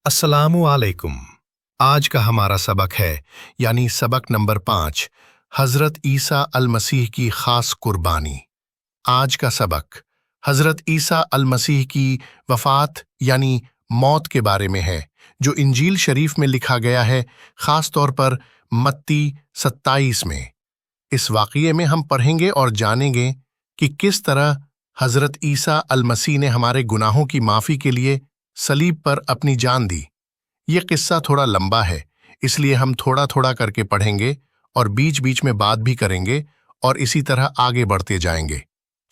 अस्सलामु अलैकुम। आज का हमारा सबक है यानी सबक नंबर 5, हज़रत ईसा अल-मसीह की ख़ास कुर्बानी। आज का सबक हज़रत ईसा अल-मसीह की वफ़ात यानी मौत के बारे में है, जो इंजील शरीफ में लिखा गया है, ख़ास तौर पर मत्ती 27 में। इस वाक़ये में हम पढ़ेंगे और जानेंगे कि किस तरह हज़रत ईसा अल-मसीह ने हमारे गुनाहों की माफ़ी के लिए सलीब पर अपनी जान दी। ये किस्सा थोड़ा लंबा है, इसलिए हम थोड़ा थोड़ा करके पढ़ेंगे और बीच बीच में बात भी करेंगे और इसी तरह आगे बढ़ते जाएंगे।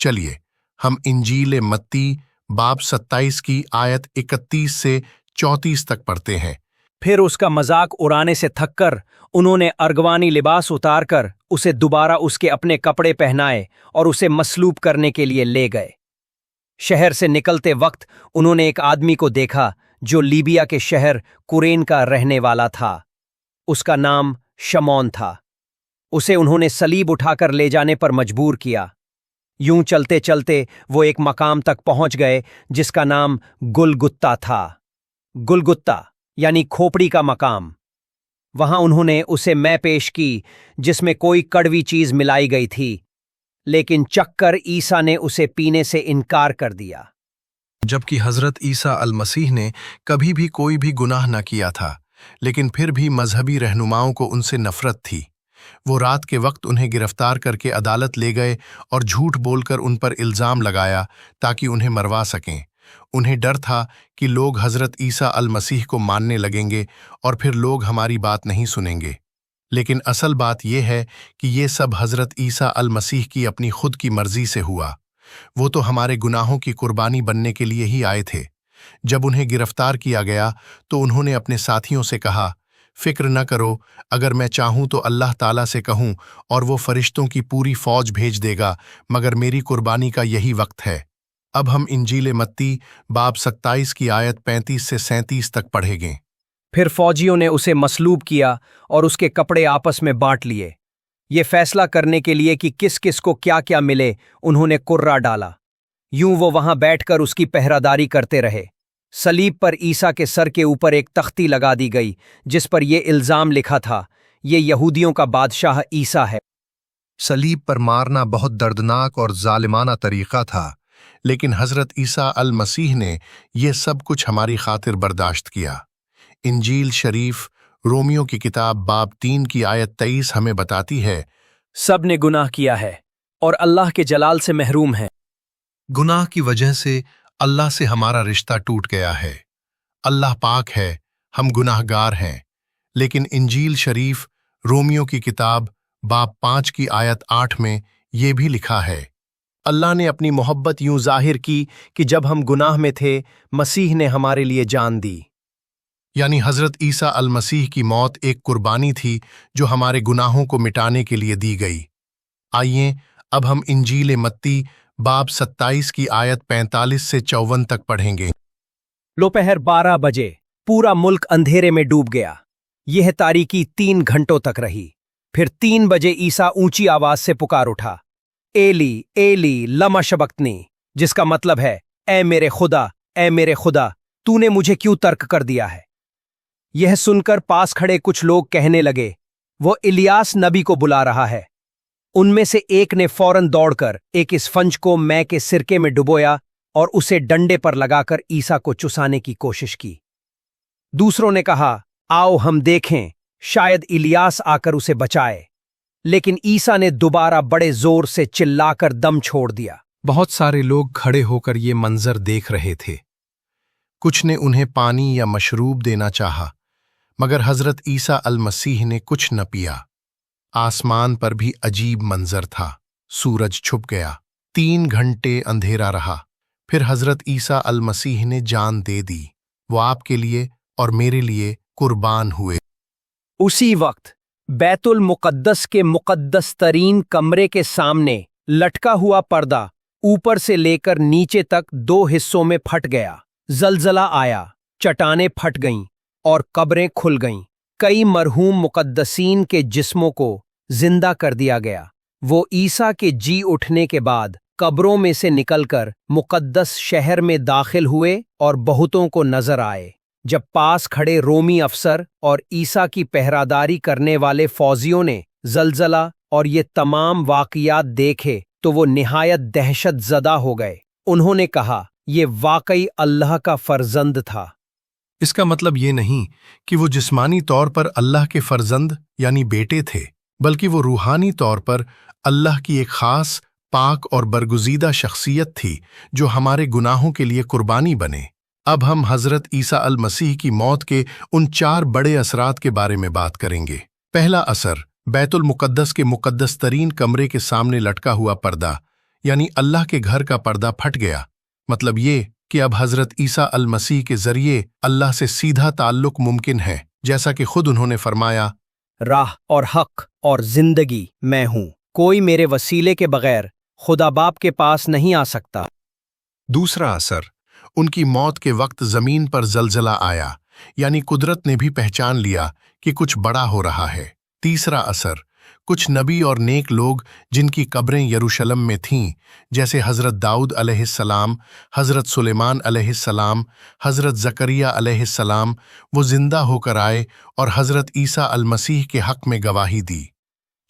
चलिए हम इंजील मत्ती बाब 27 की आयत 31 से 34 तक पढ़ते हैं। फिर उसका मजाक उड़ाने से थककर उन्होंने अर्गवानी लिबास उतारकर उसे दोबारा उसके अपने कपड़े पहनाए और उसे मसलूब करने के लिए ले गए। शहर से निकलते वक्त उन्होंने एक आदमी को देखा जो लीबिया के शहर कुरेन का रहने वाला था। उसका नाम शमौन था। उसे उन्होंने सलीब उठाकर ले जाने पर मजबूर किया। यूं चलते चलते वो एक मकाम तक पहुंच गए जिसका नाम गुलगुत्ता था। गुलगुत्ता यानी खोपड़ी का मकाम। वहां उन्होंने उसे मैं पेश की जिसमें कोई कड़वी चीज मिलाई गई थी, लेकिन चक्कर ईसा ने उसे पीने से इनकार कर दिया। जबकि हज़रत ईसा अल-मसीह ने कभी भी कोई भी गुनाह न किया था, लेकिन फिर भी मजहबी रहनुमाओं को उनसे नफरत थी। वो रात के वक्त उन्हें गिरफ्तार करके अदालत ले गए और झूठ बोलकर उन पर इल्ज़ाम लगाया ताकि उन्हें मरवा सकें। उन्हें डर था कि लोग हज़रत ईसा अल-मसीह को मानने लगेंगे और फिर लोग हमारी बात नहीं सुनेंगे। लेकिन असल बात यह है कि ये सब हज़रत ईसा अल-मसीह की अपनी खुद की मर्जी से हुआ। वो तो हमारे गुनाहों की कुर्बानी बनने के लिए ही आए थे। जब उन्हें गिरफ्तार किया गया तो उन्होंने अपने साथियों से कहा, फिक्र न करो, अगर मैं चाहूँ तो अल्लाह ताला से कहूँ और वो फरिश्तों की पूरी फौज भेज देगा, मगर मेरी कुर्बानी का यही वक्त है। अब हम इंजील मत्ती बाब 27 की आयत 35 से 37 तक पढ़ेंगे। फिर फौजियों ने उसे मसलूब किया और उसके कपड़े आपस में बांट लिए। ये फैसला करने के लिए कि किस किस को क्या क्या मिले, उन्होंने कुर्रा डाला। यूं वो वहां बैठकर उसकी पहरादारी करते रहे। सलीब पर ईसा के सर के ऊपर एक तख्ती लगा दी गई जिस पर यह इल्जाम लिखा था, ये यहूदियों का बादशाह ईसा है। सलीब पर मारना बहुत दर्दनाक और जालिमाना तरीका था, लेकिन हज़रत ईसा अल-मसीह ने यह सब कुछ हमारी खातिर बर्दाश्त किया। इंजील शरीफ रोमियो की किताब बाब 3 की आयत 23 हमें बताती है, सब ने गुनाह किया है और अल्लाह के जलाल से महरूम हैं। गुनाह की वजह से अल्लाह से हमारा रिश्ता टूट गया है। अल्लाह पाक है, हम गुनाहगार हैं। लेकिन इंजील शरीफ रोमियो की किताब बाब 5 की आयत 8 में ये भी लिखा है, अल्लाह ने अपनी मोहब्बत यूं जाहिर की कि जब हम गुनाह में थे, मसीह ने हमारे लिए जान दी। यानी हज़रत ईसा अल-मसीह की मौत एक कुर्बानी थी जो हमारे गुनाहों को मिटाने के लिए दी गई। आइए अब हम इंजील मत्ती बाब 27 की आयत 45 से 54 तक पढ़ेंगे। दोपहर 12 बजे पूरा मुल्क अंधेरे में डूब गया। यह तारीकी 3 घंटों तक रही। फिर 3 बजे ईसा ऊंची आवाज से पुकार उठा, एली एली लमा शबक्तनी, जिसका मतलब है, ए मेरे खुदा, तूने मुझे क्यों तर्क कर दिया है। यह सुनकर पास खड़े कुछ लोग कहने लगे, वो इलियास नबी को बुला रहा है। उनमें से एक ने फौरन दौड़कर एक स्पंज को मैं के सिरके में डुबोया और उसे डंडे पर लगाकर ईसा को चुसाने की कोशिश की। दूसरों ने कहा, आओ हम देखें, शायद इलियास आकर उसे बचाए। लेकिन ईसा ने दोबारा बड़े जोर से चिल्लाकर दम छोड़ दिया। बहुत सारे लोग खड़े होकर ये मंजर देख रहे थे। कुछ ने उन्हें पानी या मशरूब देना चाहा, मगर हज़रत ईसा अल-मसीह ने कुछ न पिया। आसमान पर भी अजीब मंजर था। सूरज छुप गया। 3 घंटे अंधेरा रहा। फिर हज़रत ईसा अल-मसीह ने जान दे दी। वो आपके लिए और मेरे लिए कुर्बान हुए। उसी वक्त बैतुल मुक़द्दस के मुक़द्दस तरीन कमरे के सामने लटका हुआ पर्दा ऊपर से लेकर नीचे तक 2 हिस्सों में फट गया। जलजला आया, चट्टानें फट गईं और कब्रें खुल गईं। कई मरहूम मुक़द्दसीन के जिस्मों को जिंदा कर दिया गया। वो ईसा के जी उठने के बाद कब्रों में से निकलकर मुक़द्दस शहर में दाखिल हुए और बहुतों को नजर आए। जब पास खड़े रोमी अफसर और ईसा की पहरादारी करने वाले फौजियों ने जलजला और ये तमाम वाक़ियात देखे तो वो निहायत दहशत ज़दा हो गए। उन्होंने कहा, ये वाकई अल्लाह का फर्जंद था। इसका मतलब ये नहीं कि वो जिस्मानी तौर पर अल्लाह के फर्जंद यानी बेटे थे, बल्कि वो रूहानी तौर पर अल्लाह की एक खास पाक और बरगुज़ीदा शख्सियत थी जो हमारे गुनाहों के लिए कुर्बानी बने। अब हम हज़रत ईसा अल मसीह की मौत के उन 4 बड़े असरात के बारे में बात करेंगे। पहला असर, बैतुल मुक़द्दस के मुक़द्दस तरीन कमरे के सामने लटका हुआ पर्दा यानी अल्लाह के घर का पर्दा फट गया। मतलब ये कि अब हज़रत ईसा अल मसीह के ज़रिए अल्लाह से सीधा ताल्लुक़ मुमकिन है, जैसा कि खुद उन्होंने फरमाया, राह और हक और जिंदगी मैं हूँ, कोई मेरे वसीले के बगैर खुदा बाप के पास नहीं आ सकता। दूसरा असर, उनकी मौत के वक्त ज़मीन पर जलजला आया, यानी कुदरत ने भी पहचान लिया कि कुछ बड़ा हो रहा है। तीसरा असर, कुछ नबी और नेक लोग जिनकी कब्रें यरूशलेम में थीं, जैसे हज़रत दाऊद अलैहिस्सलाम, हज़रत सुलेमान अलैहिस्सलाम, हज़रत ज़करिया अलैहिस्सलाम, वो जिंदा होकर आए और हज़रत ईसा अल मसीह के हक़ में गवाही दी।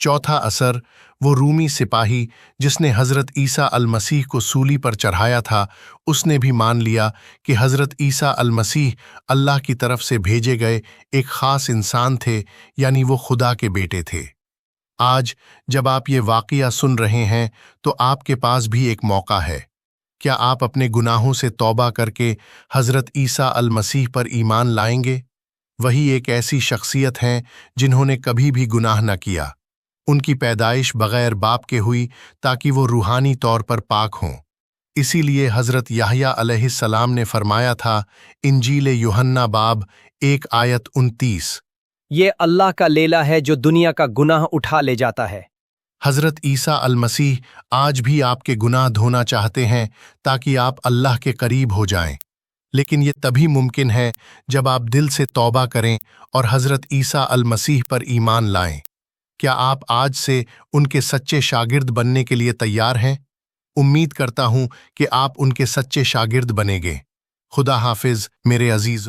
चौथा असर, वो रूमी सिपाही जिसने हज़रत ईसा अल मसीह को सूली पर चढ़ाया था, उसने भी मान लिया कि हज़रत ईसा अल मसीह अल्लाह की तरफ से भेजे गए एक ख़ास इंसान थे, यानी वो खुदा के बेटे थे। आज जब आप ये वाक़िया सुन रहे हैं तो आपके पास भी एक मौका है। क्या आप अपने गुनाहों से तौबा करके हज़रत ईसा अल मसीह पर ईमान लाएंगे? वही एक ऐसी शख्सियत हैं जिन्होंने कभी भी गुनाह न किया। उनकी पैदाइश बग़ैर बाप के हुई ताकि वो रूहानी तौर पर पाक हों। इसीलिए हज़रत याहया अलैहिस्सलाम ने फरमाया था, इंजील यूहन्ना बाब 1 आयत 29, ये अल्लाह का लेला है जो दुनिया का गुनाह उठा ले जाता है। हज़रत ईसा अल मसीह आज भी आपके गुनाह धोना चाहते हैं ताकि आप अल्लाह के करीब हो जाएं। लेकिन ये तभी मुमकिन है जब आप दिल से तौबा करें और हज़रत ईसा अल मसीह पर ईमान लाएं। क्या आप आज से उनके सच्चे शागिर्द बनने के लिए तैयार हैं? उम्मीद करता हूं कि आप उनके सच्चे शागिर्द बनेंगे। खुदा हाफिज मेरे अजीज।